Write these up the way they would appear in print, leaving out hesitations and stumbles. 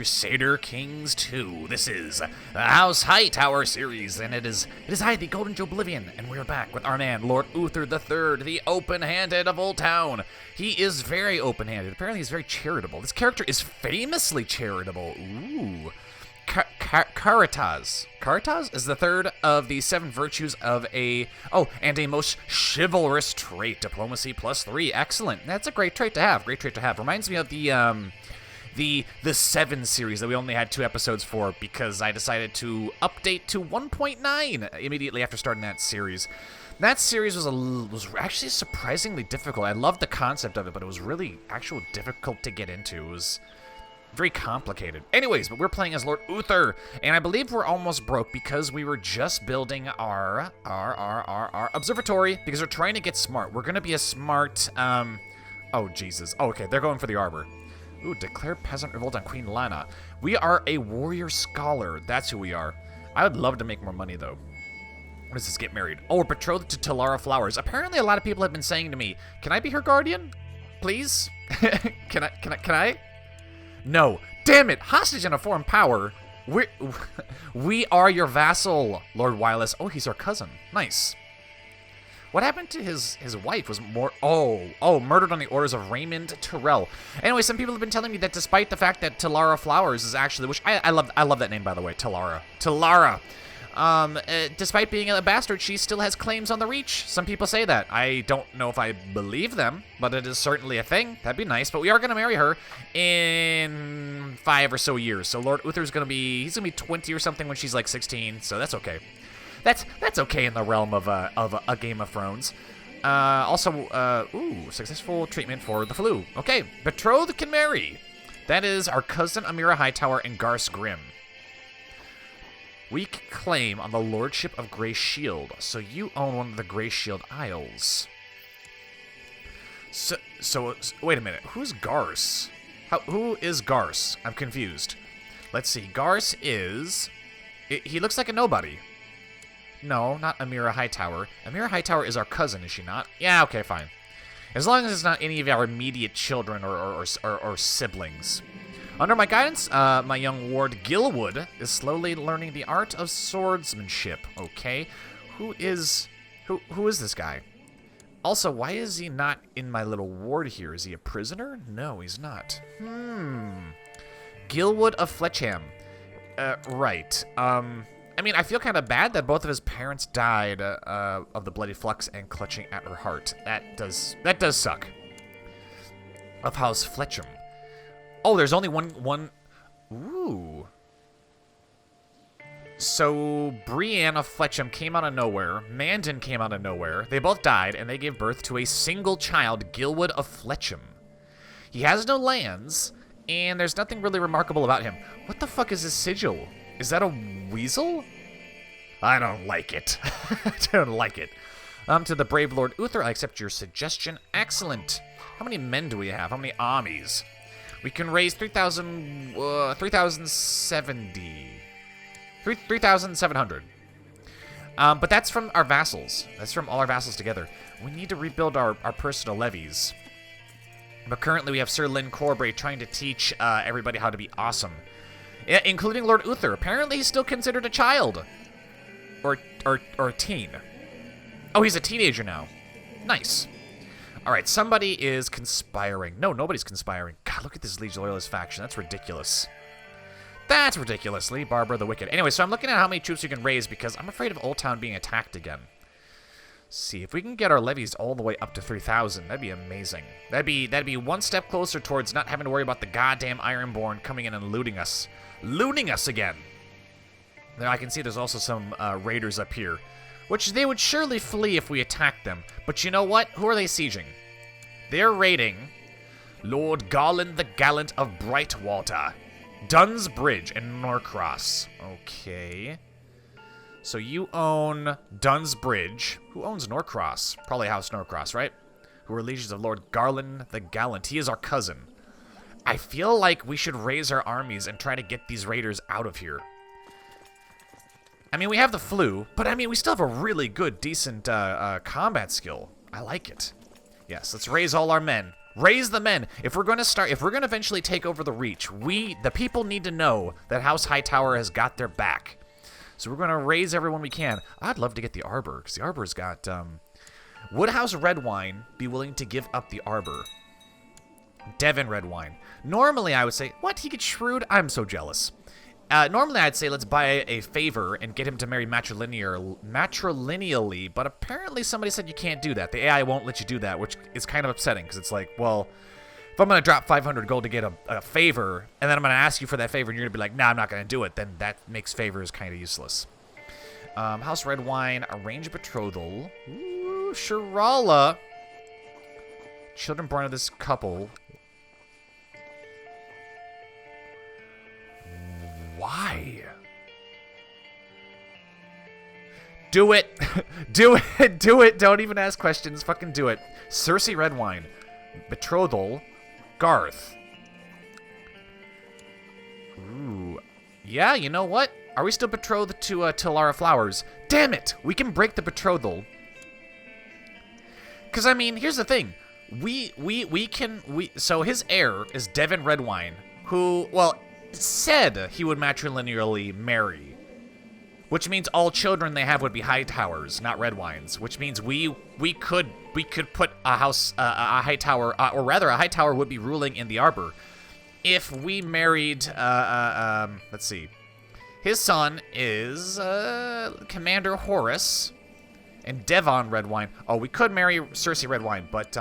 Crusader Kings 2. This is the House Hightower series, and it is I, the Golden Joeblivion, and we're back with our man, Lord Uther III, the open-handed of Oldtown. He is very open-handed. Apparently he's very charitable. This character is famously charitable. Ooh. Caritas. Caritas is the third of the 7 virtues of a most chivalrous trait. Diplomacy +3. Excellent. That's a great trait to have. Great trait to have. Reminds me of the 7 series that we only had 2 episodes for because I decided to update to 1.9 immediately after starting that series. That series was actually surprisingly difficult. I loved the concept of it, but it was really actually difficult to get into. It was very complicated. Anyways, but we're playing as Lord Uther, and I believe we're almost broke because we were just building our observatory because we're trying to get smart. We're gonna be a smart, oh Jesus. Oh, okay, they're going for the arbor. Ooh, declare peasant revolt on Queen Lana. We are a warrior scholar. That's who we are. I would love to make more money though. What does this get married? Oh, we're betrothed to Talara Flowers. Apparently a lot of people have been saying to me, can I be her guardian? Please? Can I? No. Damn it! Hostage in a foreign power. We are your vassal, Lord Wireless. Oh, he's our cousin. Nice. What happened to his wife was more... Oh, murdered on the orders of Raymond Tyrrell. Anyway, some people have been telling me that despite the fact that Talara Flowers is actually... Which I love that name, by the way. Talara. Despite being a bastard, she still has claims on the Reach. Some people say that. I don't know if I believe them, but it is certainly a thing. That'd be nice. But we are going to marry her in 5 or so years. So Lord Uther's going to be... He's going to be 20 or something when she's like 16, so that's okay. That's okay in the realm of a Game of Thrones. Successful treatment for the flu. Okay, betrothed can marry. That is our cousin Amira Hightower and Garce Grimm. Weak claim on the Lordship of Grey Shield, so you own one of the Grey Shield Isles. So wait a minute, who's Garce? Who is Garce? I'm confused. Let's see, Garce is... He looks like a nobody. No, not Amira Hightower. Amira Hightower is our cousin, is she not? Yeah, okay, fine. As long as it's not any of our immediate children or siblings. Under my guidance, my young ward Gilwood is slowly learning the art of swordsmanship. Okay, who is this guy? Also, why is he not in my little ward here? Is he a prisoner? No, he's not. Gilwood of Fletchham. Right. I mean, I feel kind of bad that both of his parents died of the bloody flux and clutching at her heart. That does suck. Of House Fletcham. Oh, there's only one. Ooh. So Brienne of Fletcham came out of nowhere. Mandan came out of nowhere. They both died, and they gave birth to a single child, Gilwood of Fletcham. He has no lands, and there's nothing really remarkable about him. What the fuck is his sigil? Is that a weasel? I don't like it. I don't like it. To the brave Lord Uther, I accept your suggestion. Excellent. How many men do we have? How many armies? We can raise 3,700. But that's from our vassals. That's from all our vassals together. We need to rebuild our personal levies. But currently we have Sir Lyn Corbray trying to teach everybody how to be awesome. Including Lord Uther. Apparently he's still considered a child. Or a teen. Oh, he's a teenager now. Nice. Alright, somebody is conspiring. No, nobody's conspiring. God, look at this Liege Loyalist faction. That's ridiculous. That's ridiculously Barbara the Wicked. Anyway, so I'm looking at how many troops you can raise because I'm afraid of Oldtown being attacked again. See, if we can get our levies all the way up to 3,000, that'd be amazing. That'd be one step closer towards not having to worry about the goddamn Ironborn coming in and looting us. Looting us again! Now I can see there's also some raiders up here, which they would surely flee if we attacked them. But you know what? Who are they sieging? They're raiding Lord Garland the Gallant of Brightwater, Dunn's Bridge, and Norcross. Okay. So you own Dunn's Bridge. Who owns Norcross? Probably House Norcross, right? Who are legions of Lord Garland the Gallant. He is our cousin. I feel like we should raise our armies and try to get these raiders out of here. I mean, we have the flu, but I mean, we still have a really good, decent combat skill. I like it. Yes, let's raise all our men. Raise the men. If we're going to eventually take over the Reach, the people need to know that House Hightower has got their back. So we're going to raise everyone we can. I'd love to get the Arbor, because the Arbor's got, would House Redwyne be willing to give up the Arbor? Devon Redwyne. Normally, I would say, what? He gets shrewd? I'm so jealous. Normally, I'd say let's buy a favor and get him to marry matrilineally, but apparently somebody said you can't do that. The AI won't let you do that, which is kind of upsetting, because it's like, well, if I'm going to drop 500 gold to get a favor, and then I'm going to ask you for that favor, and you're going to be like, nah, I'm not going to do it, then that makes favors kind of useless. House Redwyne, arrange a betrothal. Ooh, Shirala. Children born of this couple. Why? Do it. Do it. Do it. Don't even ask questions. Fucking do it. Cersei Redwyne. Betrothal. Garth. Ooh. Yeah, you know what? Are we still betrothed to Lara Flowers? Damn it! We can break the betrothal. Because, I mean, here's the thing. So his heir is Devon Redwyne, who, well, said he would matrilineally marry, which means all children they have would be Hightowers, not Redwynes, which means we could put a Hightower, or rather a Hightower would be ruling in the Arbor if we married let's see, his son is Commander Horus and Devon Redwyne. Oh, we could marry Cersei Redwyne, but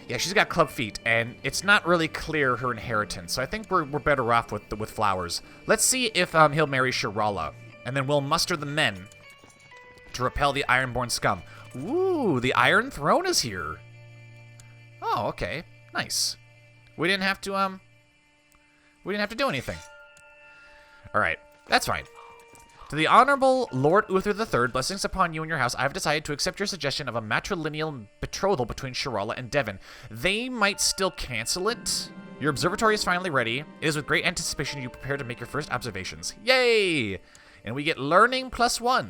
yeah, she's got club feet, and it's not really clear her inheritance, so I think we're better off with Flowers. Let's see if he'll marry Shirala, and then we'll muster the men to repel the Ironborn scum. Ooh, the Iron Throne is here. Oh, okay, nice. We didn't have to do anything. All right, that's fine. To the Honorable Lord Uther III, blessings upon you and your house, I have decided to accept your suggestion of a matrilineal betrothal between Shirala and Devon. They might still cancel it. Your observatory is finally ready. It is with great anticipation you prepare to make your first observations. Yay! And we get learning +1.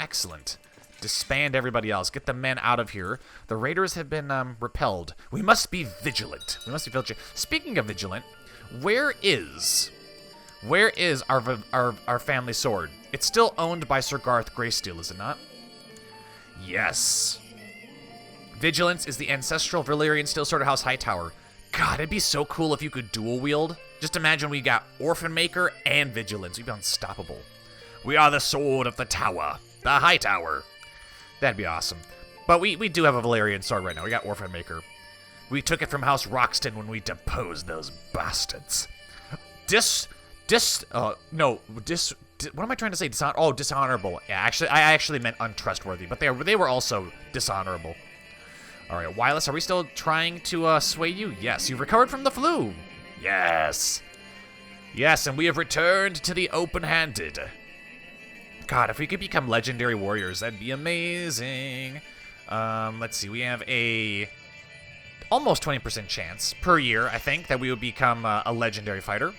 Excellent. Disband everybody else. Get the men out of here. The raiders have been repelled. We must be vigilant. We must be vigilant. Speaking of vigilant, where is our family sword? It's still owned by Sir Garth Greysteel, is it not? Yes. Vigilance is the ancestral Valyrian steel sword of House Hightower. God, it'd be so cool if you could dual wield. Just imagine we got Orphan Maker and Vigilance. We'd be unstoppable. We are the sword of the tower. The Hightower. That'd be awesome. But we do have a Valyrian sword right now. We got Orphan Maker. We took it from House Roxton when we deposed those bastards. What am I trying to say? Dishonorable. Yeah, I actually meant untrustworthy, but they were also dishonorable. All right, Wireless, are we still trying to sway you? Yes. You've recovered from the flu. Yes. Yes, and we have returned to the open-handed. God, if we could become legendary warriors, that'd be amazing. Let's see. We have a almost 20% chance per year, I think, that we would become a legendary fighter.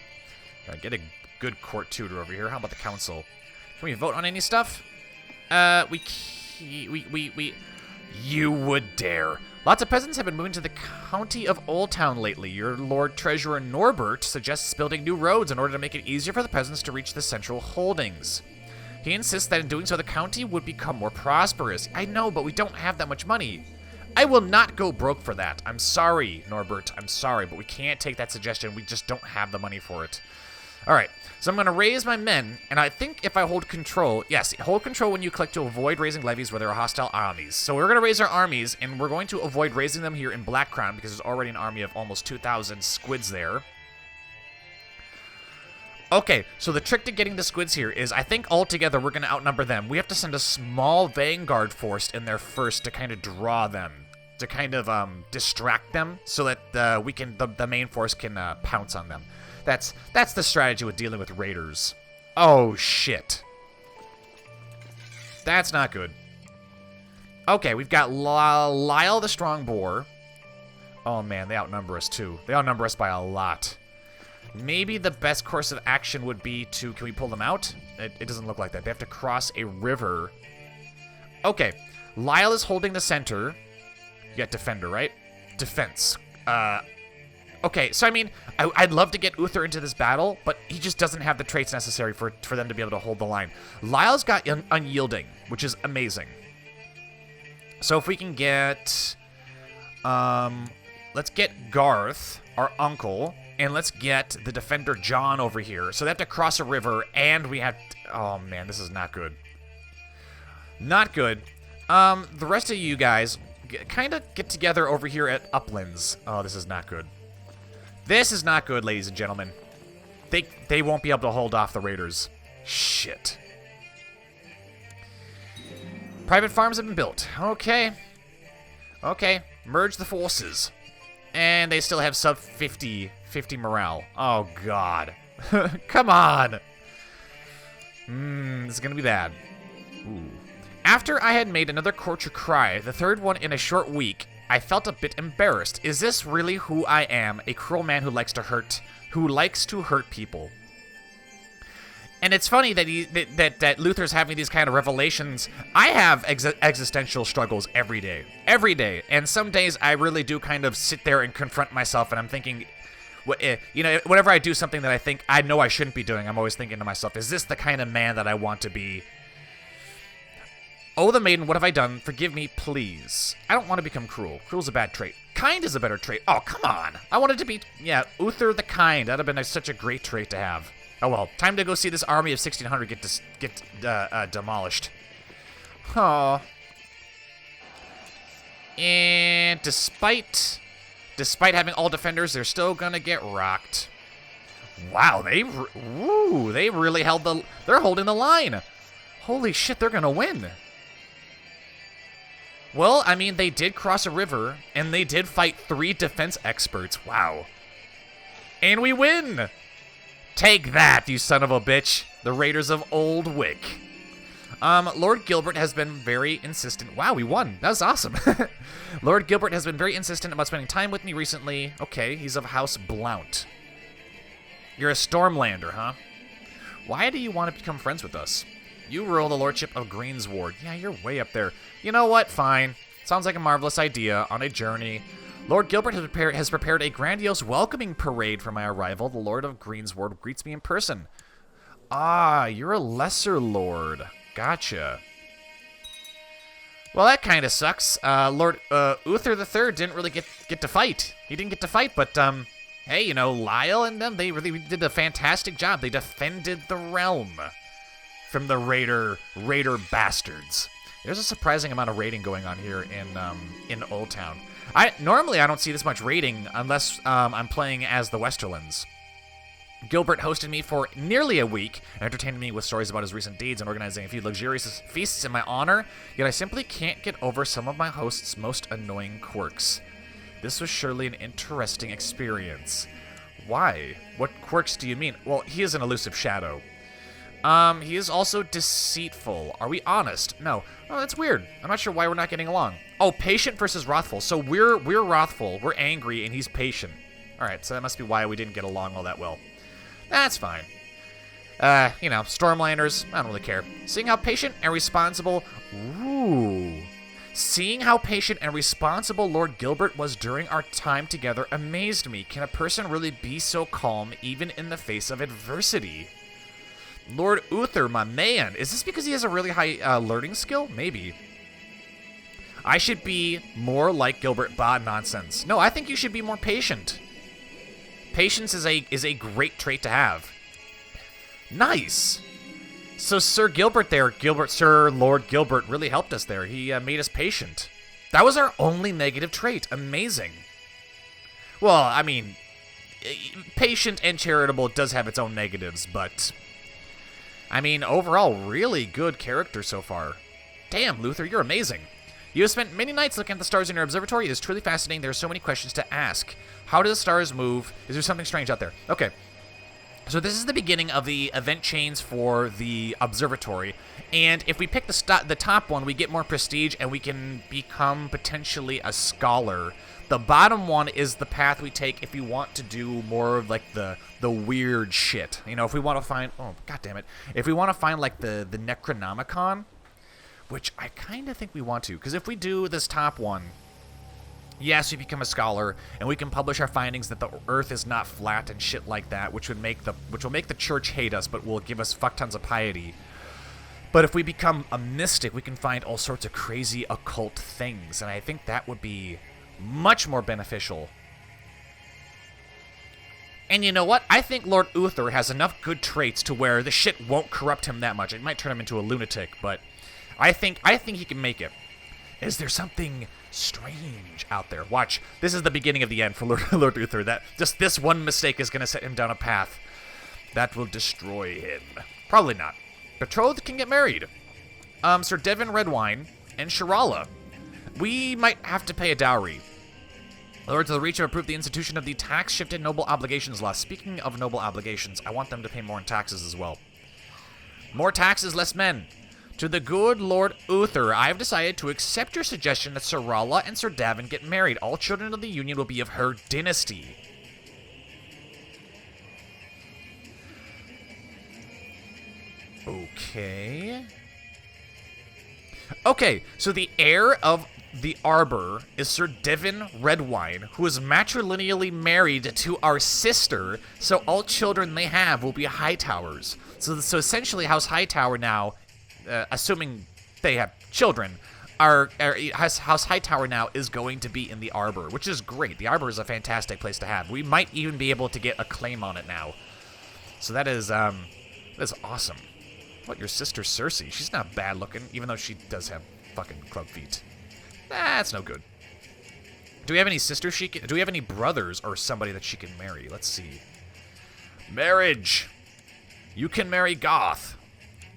Get a good court tutor over here. How about the council? Can we vote on any stuff? You would dare. Lots of peasants have been moving to the county of Oldtown lately. Your Lord Treasurer Norbert suggests building new roads in order to make it easier for the peasants to reach the central holdings. He insists that in doing so, the county would become more prosperous. I know, but we don't have that much money. I will not go broke for that. I'm sorry, Norbert. I'm sorry, but we can't take that suggestion. We just don't have the money for it. All right, so I'm going to raise my men, and I think if I hold control, yes, hold control when you click to avoid raising levies where there are hostile armies. So we're going to raise our armies, and we're going to avoid raising them here in Black Crown because there's already an army of almost 2,000 squids there. Okay, so the trick to getting the squids here is I think altogether we're going to outnumber them. We have to send a small vanguard force in there first to kind of draw them, to kind of distract them so that the main force can pounce on them. That's the strategy with dealing with raiders. Oh, shit. That's not good. Okay, we've got Lyle the Strong Boar. Oh, man, they outnumber us, too. They outnumber us by a lot. Maybe the best course of action would be to... Can we pull them out? It doesn't look like that. They have to cross a river. Okay, Lyle is holding the center. You got Defender, right? defense. Okay, so I mean, I'd love to get Uther into this battle, but he just doesn't have the traits necessary for them to be able to hold the line. Lyle's got unyielding, which is amazing. So if we can get, let's get Garth, our uncle, and let's get the defender John over here. So they have to cross a river, and we have, oh man, this is not good. Not good. The rest of you guys kind of get together over here at Uplands. Oh, this is not good. This is not good, ladies and gentlemen. They won't be able to hold off the raiders. Shit. Private farms have been built. Okay. Okay. Merge the forces. And they still have sub 50 morale. Oh, God. Come on. This is going to be bad. Ooh. After I had made another courtier cry, the third one in a short week, I felt a bit embarrassed. Is this really who I am? A cruel man who likes to hurt people. And it's funny that that Luther's having these kind of revelations. I have existential struggles every day, and some days I really do kind of sit there and confront myself, and I'm thinking, you know, whenever I do something that I think I know I shouldn't be doing, I'm always thinking to myself, is this the kind of man that I want to be? Oh, the maiden, what have I done? Forgive me, please. I don't want to become cruel. Cruel's a bad trait. Kind is a better trait. Oh, come on. I wanted to be, yeah, Uther the Kind. That'd have been such a great trait to have. Oh, well, time to go see this army of 1,600 get demolished. Oh. And despite having all defenders, they're still gonna get rocked. Wow, they really they're holding the line. Holy shit, they're gonna win. Well, I mean, they did cross a river, and they did fight 3 defense experts. Wow. And we win! Take that, you son of a bitch. The Raiders of Old Wick. Lord Gilbert has been very insistent. Wow, we won. That was awesome. Lord Gilbert has been very insistent about spending time with me recently. Okay, he's of House Blount. You're a Stormlander, huh? Why do you want to become friends with us? You rule the Lordship of Greensward. Yeah, you're way up there. You know what? Fine. Sounds like a marvelous idea. On a journey. Lord Gilbert has prepared a grandiose welcoming parade for my arrival. The Lord of Greensward greets me in person. Ah, you're a lesser lord. Gotcha. Well, that kind of sucks. Lord Uther III didn't really get to fight. He didn't get to fight, but hey, you know, Lyle and them, they really did a fantastic job. They defended the realm from the raider bastards. There's a surprising amount of raiding going on here in Oldtown. Normally I don't see this much raiding unless I'm playing as the Westerlands. Gilbert hosted me for nearly a week, entertaining me with stories about his recent deeds and organizing a few luxurious feasts in my honor, yet I simply can't get over some of my host's most annoying quirks. This was surely an interesting experience. Why? What quirks do you mean? Well, he is an elusive shadow. He is also deceitful. Are we honest? No. Oh, that's weird. I'm not sure why we're not getting along. Oh, patient versus wrathful. So we're wrathful, we're angry, and he's patient. Alright, so that must be why we didn't get along all that well. That's fine. You know, Stormlanders, I don't really care. Seeing how patient and responsible... Ooh. Seeing how patient and responsible Lord Gilbert was during our time together amazed me. Can a person really be so calm even in the face of adversity? Lord Uther, my man. Is this because he has a really high learning skill? Maybe. I should be more like Gilbert. Bah, nonsense. No, I think you should be more patient. Patience is a great trait to have. Nice. So Sir Gilbert there, Sir Lord Gilbert really helped us there. He made us patient. That was our only negative trait. Amazing. Well, I mean, patient and charitable does have its own negatives, but... I mean, overall, really good character so far. Damn, Luther, you're amazing. You have spent many nights looking at the stars in your observatory. It is truly fascinating. There are so many questions to ask. How do the stars move? Is there something strange out there? Okay. So this is the beginning of the event chains for the observatory. And if we pick the top one, we get more prestige and we can become potentially a scholar. The bottom one is the path we take if we want to do more of like the weird shit. You know, if we want to find, oh, god damn it. If we want to find like the Necronomicon, which I kind of think we want to, because if we do this top one, Yes, we become a scholar, and we can publish our findings that the Earth is not flat and shit like that, which will make the church hate us, but will give us fuck tons of piety. But if we become a mystic, we can find all sorts of crazy occult things, and I think that would be much more beneficial. And you know what? I think Lord Uther has enough good traits to where the shit won't corrupt him that much. It might turn him into a lunatic, but I think he can make it. Is there something strange out there? Watch. This is the beginning of the end for Lord Uther. That just this one mistake is going to set him down a path that will destroy him. Probably not. Betrothed can get married. Sir Devin Redwyne and Shirala. We might have to pay a dowry. Lords of the Reach have approved the institution of the tax-shifted noble obligations law. Speaking of noble obligations, I want them to pay more in taxes as well. More taxes, less men. To the good Lord Uther, I have decided to accept your suggestion that Sir Rala and Sir Davin get married. All children of the Union will be of her dynasty. Okay. Okay, so the heir of the Arbor is Sir Devin Redwyne, who is matrilineally married to our sister, so all children they have will be Hightowers. So essentially House Hightower now, assuming they have children, House Hightower now is going to be in the Arbor, which is great. The Arbor is a fantastic place to have. We might even be able to get a claim on it now. So that is awesome. What, your sister Cersei? She's not bad looking, even though she does have fucking club feet. That's no good. Do we have any sisters do we have any brothers or somebody that she can marry? Let's see. Marriage. You can marry Goth.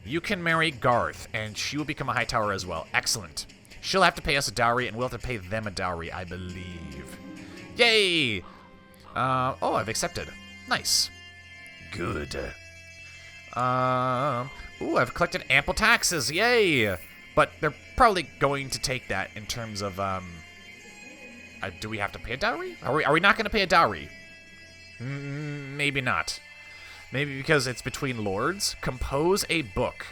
You can marry Garth, and she will become a Hightower as well. Excellent. She'll have to pay us a dowry, and we'll have to pay them a dowry, I believe. Yay! Oh, I've accepted. Nice. Good. Ooh, I've collected ample taxes. Yay! But they're probably going to take that in terms of, do we have to pay a dowry? Are we not going to pay a dowry? Maybe not. Maybe because it's between lords. Compose a book.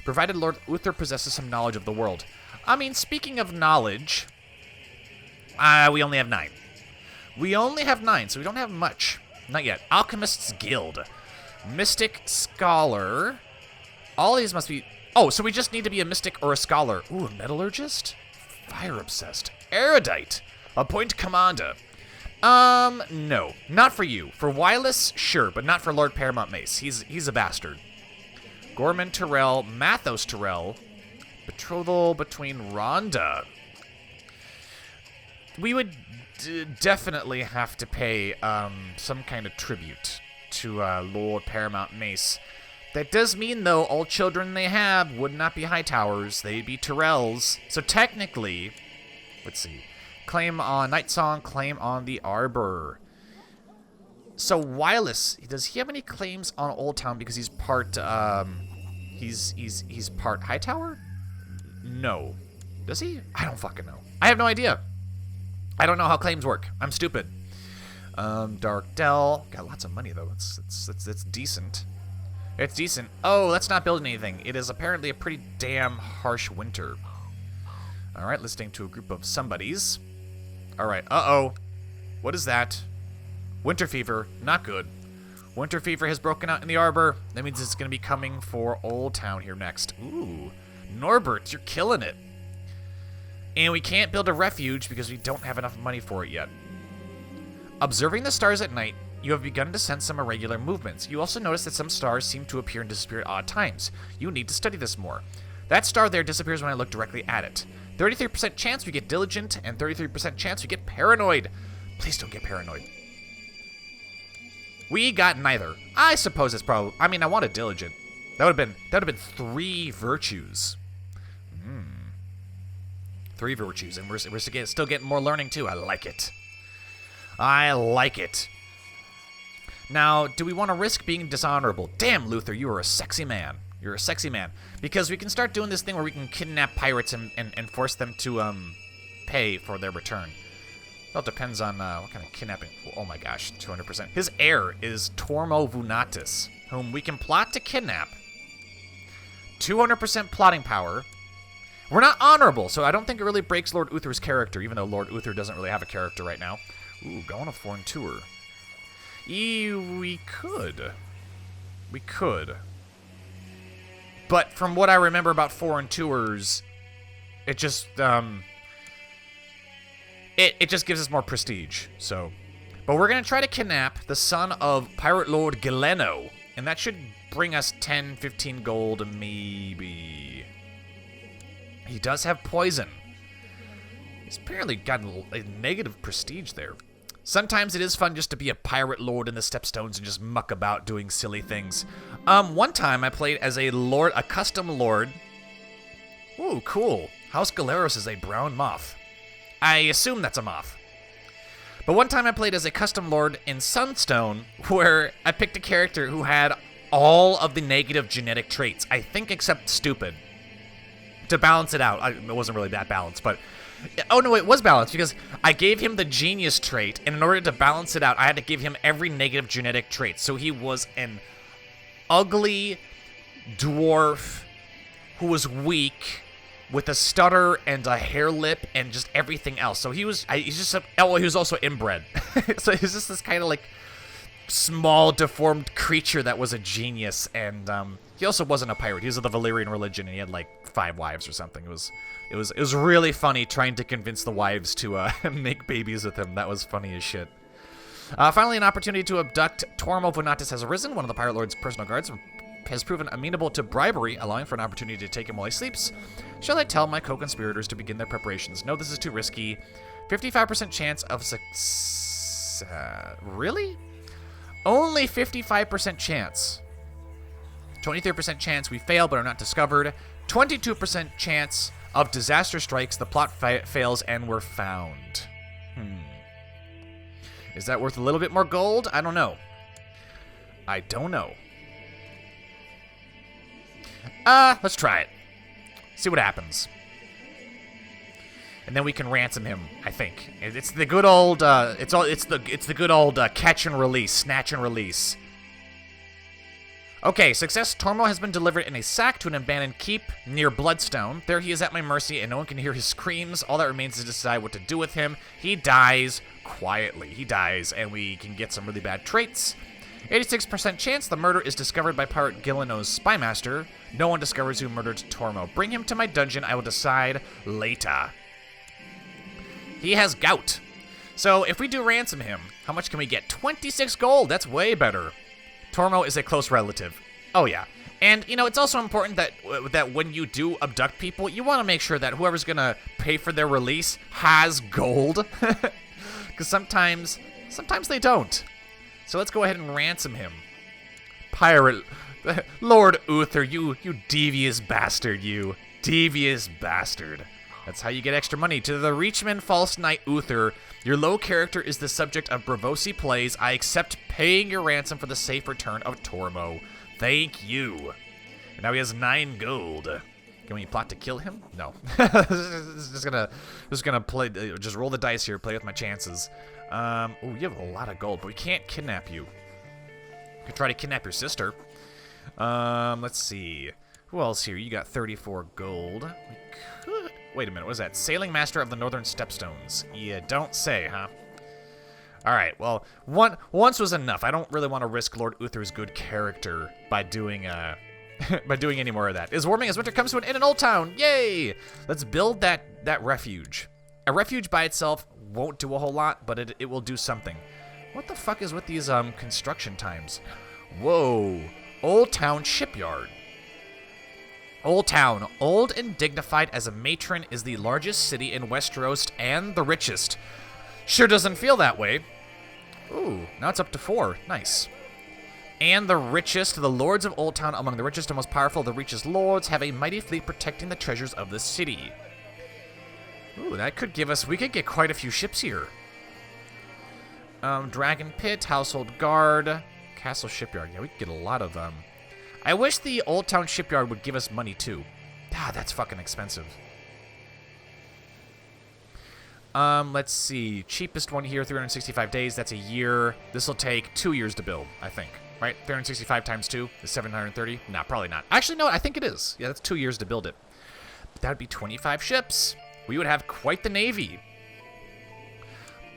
Provided Lord Uther possesses some knowledge of the world. I mean, speaking of knowledge, we only have 9. We only have 9, so we don't have much. Not yet. Alchemist's Guild. Mystic Scholar. All these must be... Oh, so we just need to be a mystic or a scholar. Ooh, a metallurgist? Fire obsessed. Erudite. Appoint commander. No. Not for you. For Wireless, sure, but not for Lord Paramount Mace. He's a bastard. Gorman Tyrell, Mathos Tyrell. Betrothal between Rhonda. We would definitely have to pay some kind of tribute to Lord Paramount Mace. That does mean, though, all children they have would not be Hightowers. They'd be Tyrells. So technically, let's see. Claim on Night Song, claim on the Arbor. So Wireless, does he have any claims on Oldtown because he's part, he's part Hightower? No. Does he? I don't fucking know. I have no idea. I don't know how claims work. I'm stupid. Dark Dell. Got lots of money, though. It's decent. It's decent. Oh, let's not build anything. It is apparently a pretty damn harsh winter. Alright, listening to a group of somebodies. Alright, uh-oh. What is that? Winter fever. Not good. Winter fever has broken out in the Arbor. That means it's going to be coming for Oldtown here next. Ooh. Norbert, you're killing it. And we can't build a refuge because we don't have enough money for it yet. Observing the stars at night, you have begun to sense some irregular movements. You also notice that some stars seem to appear and disappear at odd times. You need to study this more. That star there disappears when I look directly at it. 33% chance we get diligent, and 33% chance we get paranoid. Please don't get paranoid. We got neither. I suppose it's probably... I mean, I wanted diligent. That would have been 3 virtues. 3 virtues, and we're still getting more learning too. I like it. I like it. Now, do we want to risk being dishonorable? Damn, Luther, you are a sexy man. You're a sexy man. Because we can start doing this thing where we can kidnap pirates and force them to pay for their return. Well, it depends on what kind of kidnapping. Oh my gosh, 200%. His heir is Tormo Vunatus, whom we can plot to kidnap. 200% plotting power. We're not honorable, so I don't think it really breaks Lord Uther's character, even though Lord Uther doesn't really have a character right now. Ooh, go on a foreign tour. We could. We could. But from what I remember about foreign tours, it just, it just gives us more prestige, so. But we're going to try to kidnap the son of Pirate Lord Galeno, and that should bring us 10, 15 gold, maybe. He does have poison. He's apparently got a negative prestige there. Sometimes it is fun just to be a pirate lord in the Stepstones and just muck about doing silly things. One time I played as a custom lord. Ooh, cool. House Galeros is a brown moth. I assume that's a moth. But one time I played as a custom lord in Sunstone, where I picked a character who had all of the negative genetic traits, I think except stupid, to balance it out. It wasn't really that balanced, but... Oh, no, it was balanced, because I gave him the genius trait, and in order to balance it out, I had to give him every negative genetic trait. So he was an ugly dwarf who was weak, with a stutter and a hair lip and just everything else. So he was, he was also inbred. So he's just this kind of like small, deformed creature that was a genius. And he also wasn't a pirate. He was of the Valyrian religion, and he had like 5 wives or something. It was really funny trying to convince the wives to make babies with him. That was funny as shit. Finally, an opportunity to abduct Tormo Vonatis has arisen. One of the Pirate Lord's personal guards has proven amenable to bribery, allowing for an opportunity to take him while he sleeps. Shall I tell my co-conspirators to begin their preparations? No, this is too risky. 55% chance of success. Really? Only 55% chance. 23% chance we fail but are not discovered. 22% chance of disaster strikes, the plot fails, and we're found. Is that worth a little bit more gold? I don't know. I don't know. Let's try it. See what happens. And then we can ransom him, I think. It's the good old it's the good old catch and release, snatch and release. Okay, success. Tormo has been delivered in a sack to an abandoned keep near Bloodstone. There he is at my mercy, and no one can hear his screams. All that remains is to decide what to do with him. He dies quietly. He dies, and we can get some really bad traits. 86% chance the murder is discovered by Pirate Gileno's spymaster. No one discovers who murdered Tormo. Bring him to my dungeon. I will decide later. He has gout. So if we do ransom him, how much can we get? 26 gold. That's way better. Tormo is a close relative. Oh, yeah. And, you know, it's also important that when you do abduct people, you want to make sure that whoever's going to pay for their release has gold. Because sometimes they don't. So let's go ahead and ransom him. Pirate... Lord Uther, you devious bastard, you. Devious bastard. That's how you get extra money. To the Reachman False Knight Uther, your low character is the subject of Bravosi plays. I accept paying your ransom for the safe return of Tormo. Thank you. And now he has 9 gold. Can we plot to kill him? No. just gonna play. Just roll the dice here. Play with my chances. Oh, you have a lot of gold, but we can't kidnap you. We could try to kidnap your sister. Let's see. Who else here? You got 34 gold. We could... Wait a minute, what is that? Sailing Master of the Northern Stepstones. Yeah, don't say, huh? Alright, well, once was enough. I don't really want to risk Lord Uther's good character by doing, by doing any more of that. It is warming as winter comes to an end in Oldtown. Yay! Let's build that refuge. A refuge by itself won't do a whole lot, but it will do something. What the fuck is with these, construction times? Whoa. Oldtown Shipyard. Oldtown, old and dignified as a matron, is the largest city in Westeros and the richest. Sure doesn't feel that way. Ooh, now it's up to 4. Nice. And the richest, the lords of Oldtown, among the richest and most powerful of the richest lords, have a mighty fleet protecting the treasures of the city. Ooh, that could give us, we could get quite a few ships here. Dragon Pit, Household Guard, Castle Shipyard. Yeah, we could get a lot of, I wish the Oldtown Shipyard would give us money, too. Ah, that's fucking expensive. Let's see. Cheapest one here, 365 days. That's a year. This will take 2 years to build, I think. Right? 365 times 2 is 730? Nah, probably not. Actually, no, I think it is. Yeah, that's 2 years to build it. that would be 25 ships. We would have quite the navy.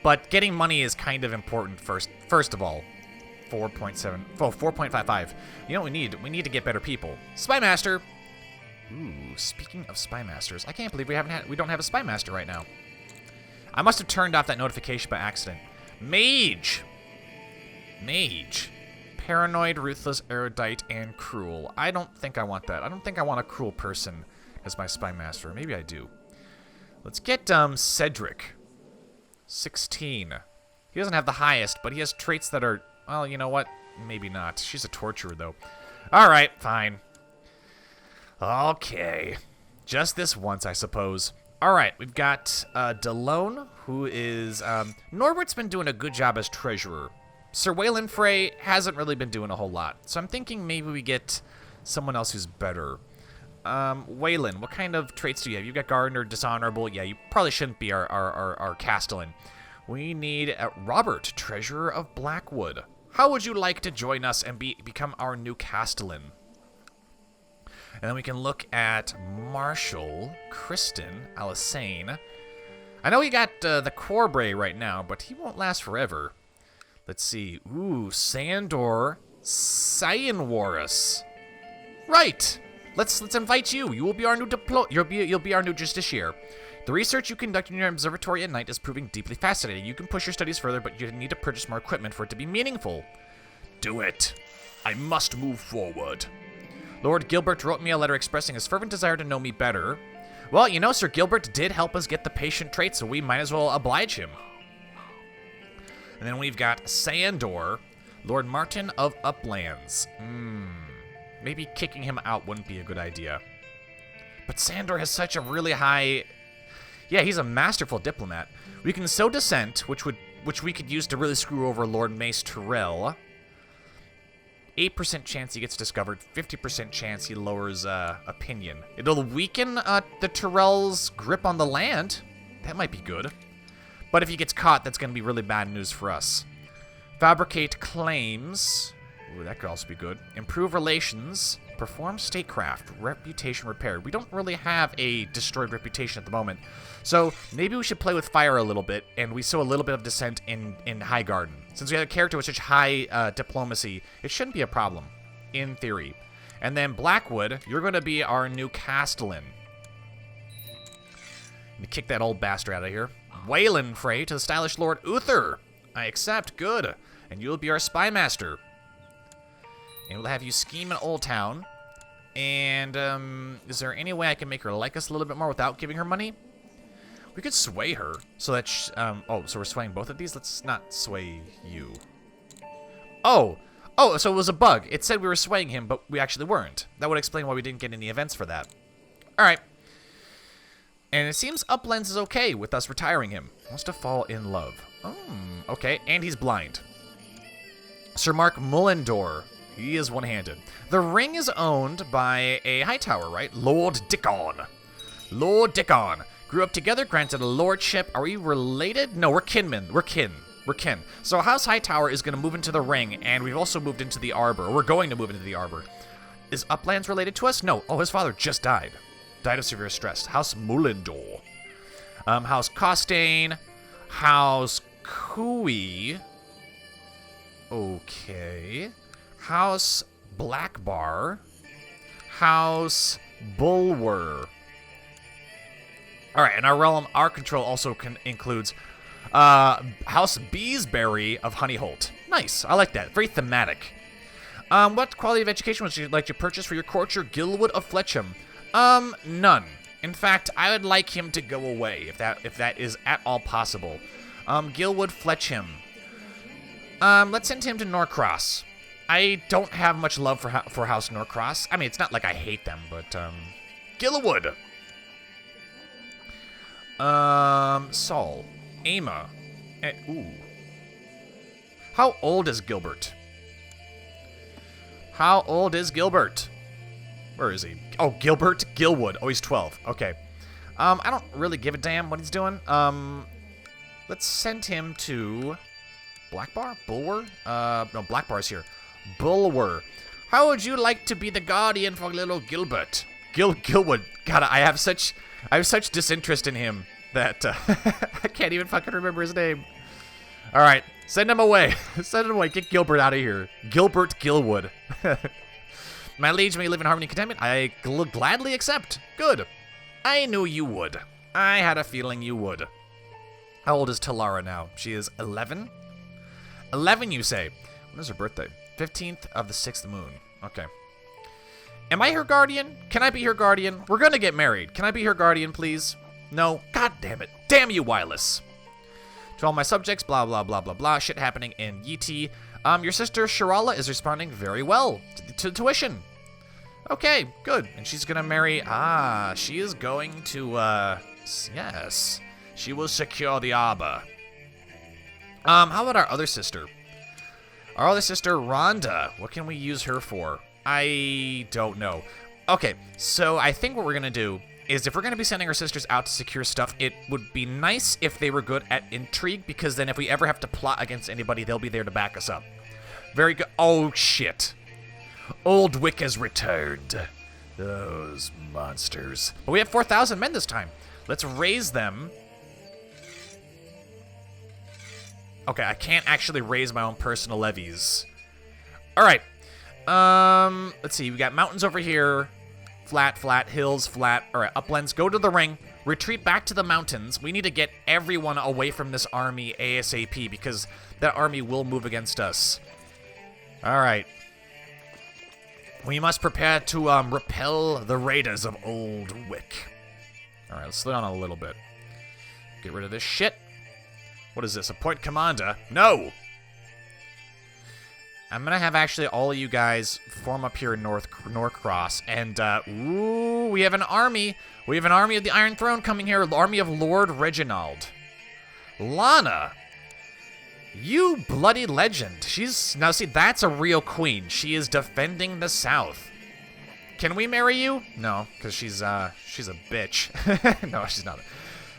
But getting money is kind of important first of all. 4.55. You know what we need? We need to get better people. Spymaster. Ooh, speaking of Spymasters, I can't believe we don't have a Spymaster right now. I must have turned off that notification by accident. Mage. Mage. Paranoid, ruthless, erudite, and cruel. I don't think I want that. I don't think I want a cruel person as my Spymaster. Maybe I do. Let's get Cedric. 16. He doesn't have the highest, but he has traits that are... Well, you know what? Maybe not. She's a torturer, though. Alright, fine. Okay. Just this once, I suppose. Alright, we've got Delone, who is... Norbert's been doing a good job as treasurer. Sir Waylon Frey hasn't really been doing a whole lot. So I'm thinking maybe we get someone else who's better. Waylon, what kind of traits do you have? You've got Gardener, Dishonorable. Yeah, you probably shouldn't be our Castellan. We need Robert, Treasurer of Blackwood. How would you like to join us and become our new Castellan? And then we can look at Marshall, Kristen, Alisane. I know we got the Corbray right now, but he won't last forever. Let's see. Ooh, Sandor Cyanwarus. Right. Let's invite you. You will be our new you'll be our new justiciar. The research you conduct in your observatory at night is proving deeply fascinating. You can push your studies further, but you need to purchase more equipment for it to be meaningful. Do it. I must move forward. Lord Gilbert wrote me a letter expressing his fervent desire to know me better. Well, you know, Sir Gilbert did help us get the patient trait, so we might as well oblige him. And then we've got Sandor, Lord Martin of Uplands. Maybe kicking him out wouldn't be a good idea. But Sandor has such a really high... Yeah, he's a masterful diplomat. We can sow dissent, which we could use to really screw over Lord Mace Tyrell. 8% chance he gets discovered, 50% chance he lowers opinion. It'll weaken the Tyrell's grip on the land. That might be good. But if he gets caught, that's going to be really bad news for us. Fabricate claims. Ooh, that could also be good. Improve relations. Perform statecraft. Reputation repaired. We don't really have a destroyed reputation at the moment. So maybe we should play with fire a little bit, and we sow a little bit of dissent in Highgarden. Since we have a character with such high diplomacy, it shouldn't be a problem, in theory. And then Blackwood, you're going to be our new Castellan. Let me kick that old bastard out of here. Waylon Frey to the stylish Lord Uther. I accept. Good. And you'll be our Spymaster. And we'll have you scheme in Oldtown. And, is there any way I can make her like us a little bit more without giving her money? We could sway her so that oh, so we're swaying both of these? Let's not sway you. Oh, so it was a bug. It said we were swaying him, but we actually weren't. That would explain why we didn't get any events for that. All right. And it seems Uplands is okay with us retiring him. Wants to fall in love. Okay, and he's blind. Sir Mark Mullendore. He is one-handed. The ring is owned by a Hightower, right? Lord Dickon. Lord Dickon. Grew up together, granted a lordship. Are we related? No, we're kinmen. We're kin. So House Hightower is going to move into the ring, and we've also moved into the Arbor. We're going to move into the Arbor. Is Uplands related to us? No. Oh, his father just died. Died of severe stress. House Mullendore. House Costain. House Cooey. Okay. House Blackbar. House Bulwer. Alright, in our realm, our control also includes House Beesbury of Honeyholt. Nice, I like that. Very thematic. What quality of education would you like to purchase for your courtier, Gilwood of Fletcham? None. In fact, I would like him to go away, if that is at all possible. Gilwood Fletcham. Let's send him to Norcross. I don't have much love for House Norcross. I mean, it's not like I hate them, but, Gilwood. Saul. Ama. Ooh. How old is Gilbert? How old is Gilbert? Where is he? Oh, Gilbert Gilwood. Oh, he's 12. Okay. I don't really give a damn what he's doing. Let's send him to Blackbar? Bulwer? No, Blackbar's here. Bulwer. How would you like to be the guardian for little Gilbert? Gilwood. God, I have such disinterest in him that I can't even fucking remember his name. All right, send him away. Send him away. Get Gilbert out of here. Gilbert Gilwood. My liege, may live in harmony and contentment. I gladly accept. Good. I knew you would. I had a feeling you would. How old is Talara now? She is 11? 11, you say? When is her birthday? 15th of the 6th moon. Okay. Am I her guardian? Can I be her guardian? We're gonna get married. Can I be her guardian, please? No? God damn it. Damn you, Wireless. To all my subjects, blah, blah, blah, blah, blah. Shit happening in Yeti. Your sister, Shirala, is responding very well to tuition. Okay, good. And she's gonna marry... she is going to, yes. She will secure the arbor. How about our other sister? Our other sister, Rhonda. What can we use her for? I don't know. Okay, so I think what we're gonna do is if we're gonna be sending our sisters out to secure stuff, it would be nice if they were good at intrigue, because then if we ever have to plot against anybody, they'll be there to back us up. Very good. Oh, shit. Old Wick has returned. Those monsters. But we have 4,000 men this time. Let's raise them. Okay, I can't actually raise my own personal levies. All right. Let's see. We got mountains over here. Flat, flat, hills, flat. All right, uplands. Go to the ring. Retreat back to the mountains. We need to get everyone away from this army ASAP, because that army will move against us. All right. We must prepare to repel the raiders of Old Wick. All right, let's slow down a little bit. Get rid of this shit. What is this? Appoint commander? No! I'm gonna have actually all of you guys form up here in Norcross, and ooh, we have an army. We have an army of the Iron Throne coming here. Army of Lord Reginald. Lana, you bloody legend. Now see, that's a real queen. She is defending the South. Can we marry you? No, because she's a bitch. No, she's not.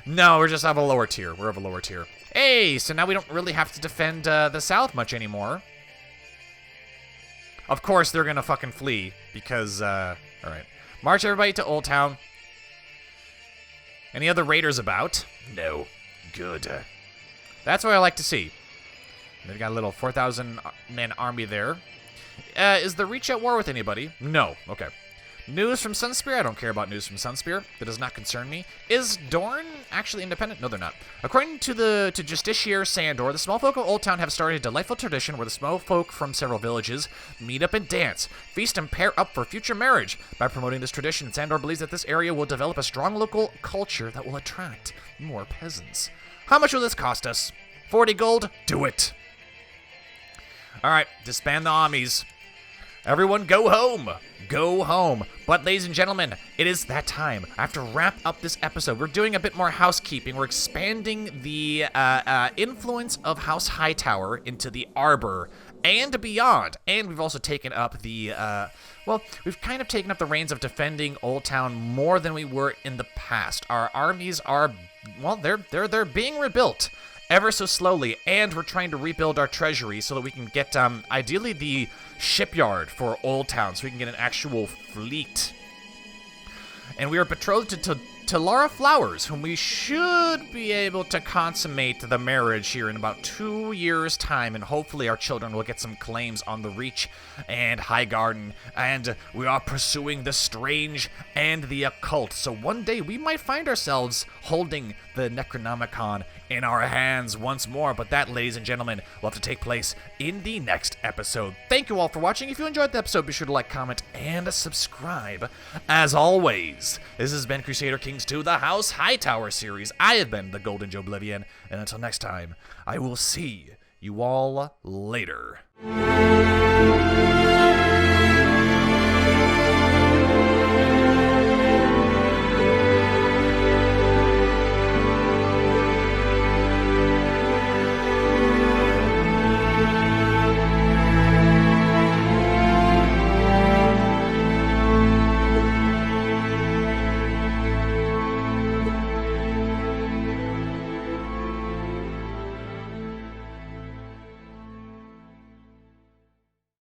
No, we're just of a lower tier. We're of a lower tier. Hey, so now we don't really have to defend the South much anymore. Of course, they're gonna fucking flee, because, all right. March everybody to Oldtown. Any other raiders about? No. Good. That's what I like to see. They've got a little 4,000-man army there. Is the Reach at war with anybody? No. Okay. News from Sunspear? I don't care about news from Sunspear. That does not concern me. Is Dorne actually independent? No, they're not. According to Justiciar Sandor, the small folk of Oldtown have started a delightful tradition where the small folk from several villages meet up and dance, feast and pair up for future marriage. By promoting this tradition, Sandor believes that this area will develop a strong local culture that will attract more peasants. How much will this cost us? 40 gold? Do it. All right, disband the armies. Everyone go home! Go home. But ladies and gentlemen, it is that time. I have to wrap up this episode. We're doing a bit more housekeeping. We're expanding the influence of House Hightower into the Arbor and beyond. And we've also taken up the, well, we've kind of taken up the reins of defending Oldtown more than we were in the past. Our armies are, well, they're being rebuilt ever so slowly, and we're trying to rebuild our treasury so that we can get, ideally, the shipyard for Oldtown, so we can get an actual fleet. And we are betrothed to Laura Flowers, whom we should be able to consummate the marriage here in about 2 years' time, and hopefully our children will get some claims on the Reach and Highgarden, and we are pursuing the strange and the occult, so one day we might find ourselves holding the Necronomicon in our hands once more, but that, ladies and gentlemen, will have to take place in the next episode. Thank you all for watching. If you enjoyed the episode, be sure to like, comment, and subscribe. As always, this has been Crusader Kings 2, the House Hightower series. I have been the Golden Joeblivion, and until next time, I will see you all later.